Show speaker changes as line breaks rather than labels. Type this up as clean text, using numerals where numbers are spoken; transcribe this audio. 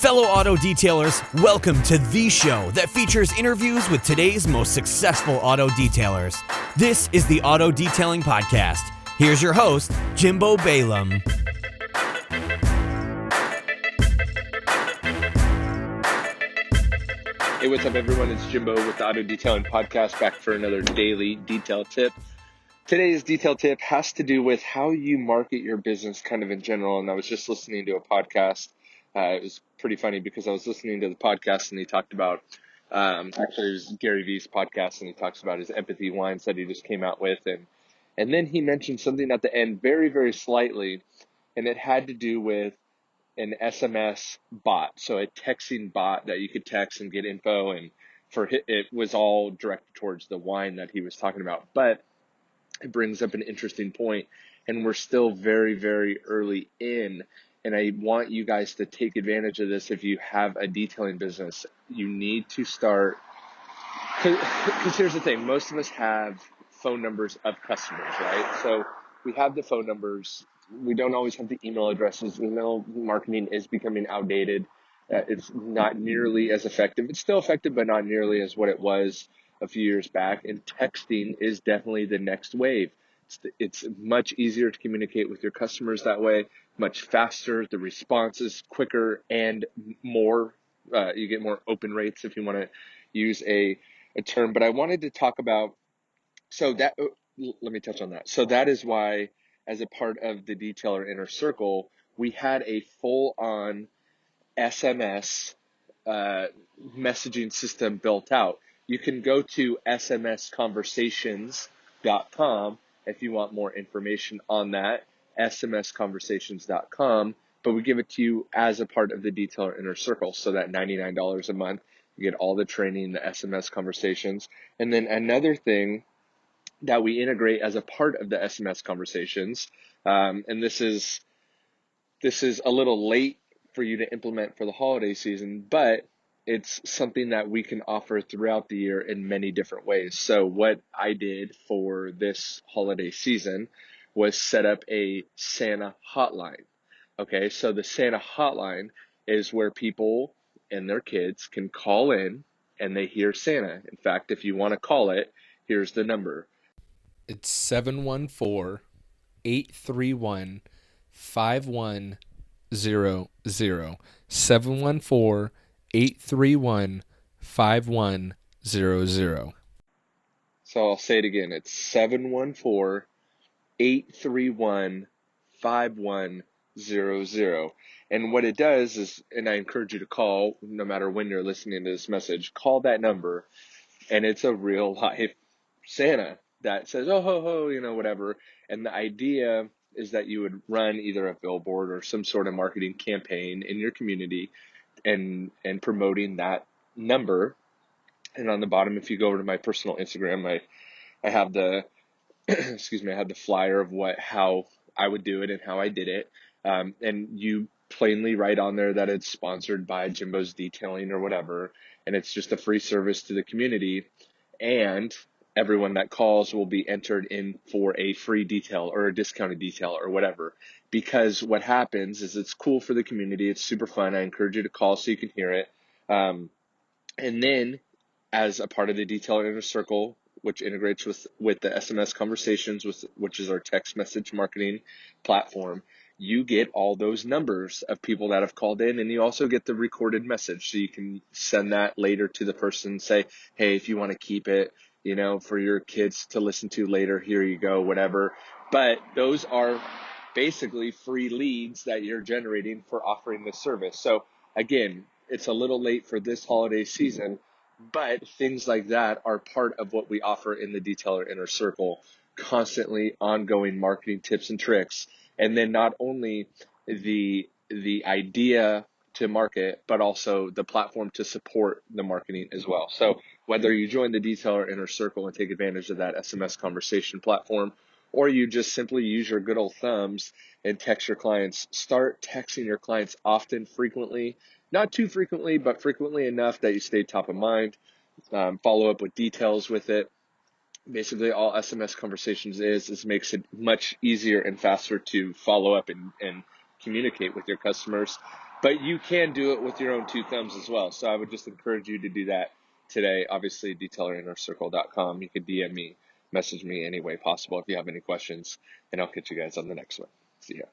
Fellow auto detailers, welcome to the show that features interviews with today's most successful auto detailers. This is the Auto Detailing Podcast. Here's your host, Jimbo Balaam.
Hey, what's up, everyone? It's Jimbo with the Auto Detailing Podcast, back for another daily detail tip. Today's detail tip has to do with how you market your business kind of in general. And I was just listening to a podcast. It was pretty funny because I was listening to the podcast and he talked about, actually it was Gary Vee's podcast, and he talks about his empathy wines that he just came out with. And then he mentioned something at the end very, very slightly, and it had to do with an SMS bot, so a texting bot that you could text and get info, and it was all directed towards the wine that he was talking about. But it brings up an interesting point, and we're still very, very early in, and I want you guys to take advantage of this. If you have a detailing business, you need to start, because here's the thing, most of us have phone numbers of customers, right? So we have the phone numbers. We don't always have the email addresses. Email marketing is becoming outdated. It's not nearly as effective. It's still effective, but not nearly as what it was a few years back. And texting is definitely the next wave. It's much easier to communicate with your customers that way, much faster. The response is quicker and more. You get more open rates, if you want to use a term. But I wanted to talk about, let me touch on that. So that is why, as a part of the Detailer Inner Circle, we had a full-on SMS messaging system built out. You can go to smsconversations.com if you want more information on that, smsconversations.com, but we give it to you as a part of the Detailer Inner Circle, so that $99 a month, you get all the training, the SMS conversations. And then another thing that we integrate as a part of the SMS conversations, and this is a little late for you to implement for the holiday season, but it's something that we can offer throughout the year in many different ways. So what I did for this holiday season was set up a Santa hotline. Okay, so the Santa hotline is where people and their kids can call in and they hear Santa. In fact, if you want to call it, here's the number.
It's 714-831-5100. 714-831-5100.
So I'll say it again. It's 714-831-5100. And what it does is, and I encourage you to call, no matter when you're listening to this message, call that number, and it's a real life Santa that says, oh, ho, ho, whatever. And the idea is that you would run either a billboard or some sort of marketing campaign in your community and promoting that number. And on the bottom, if you go over to my personal Instagram, I have the, I have the flyer of how I would do it and how I did it. And you plainly write on there that it's sponsored by Jimbo's Detailing or whatever. And it's just a free service to the community. And everyone that calls will be entered in for a free detail or a discounted detail or whatever. Because what happens is it's cool for the community. It's super fun. I encourage you to call so you can hear it. And then as a part of the Detailer Inner Circle, which integrates with the SMS Conversations, which is our text message marketing platform, you get all those numbers of people that have called in, and you also get the recorded message. So you can send that later to the person, say, hey, if you want to keep it, for your kids to listen to later, here you go, whatever. But those are basically free leads that you're generating for offering this service. So again, it's a little late for this holiday season, but things like that are part of what we offer in the Detailer Inner Circle, constantly ongoing marketing tips and tricks. And then not only the idea to market, but also the platform to support the marketing as well. So whether you join the Detailer Inner Circle and take advantage of that SMS conversation platform, or you just simply use your good old thumbs and text your clients, start texting your clients often, frequently, not too frequently, but frequently enough that you stay top of mind. Follow up with details with it. Basically, all SMS conversations is makes it much easier and faster to follow up and communicate with your customers. But you can do it with your own two thumbs as well. So I would just encourage you to do that today. Obviously, detailerinnercircle.com. You can DM me, message me any way possible if you have any questions, and I'll catch you guys on the next one. See ya.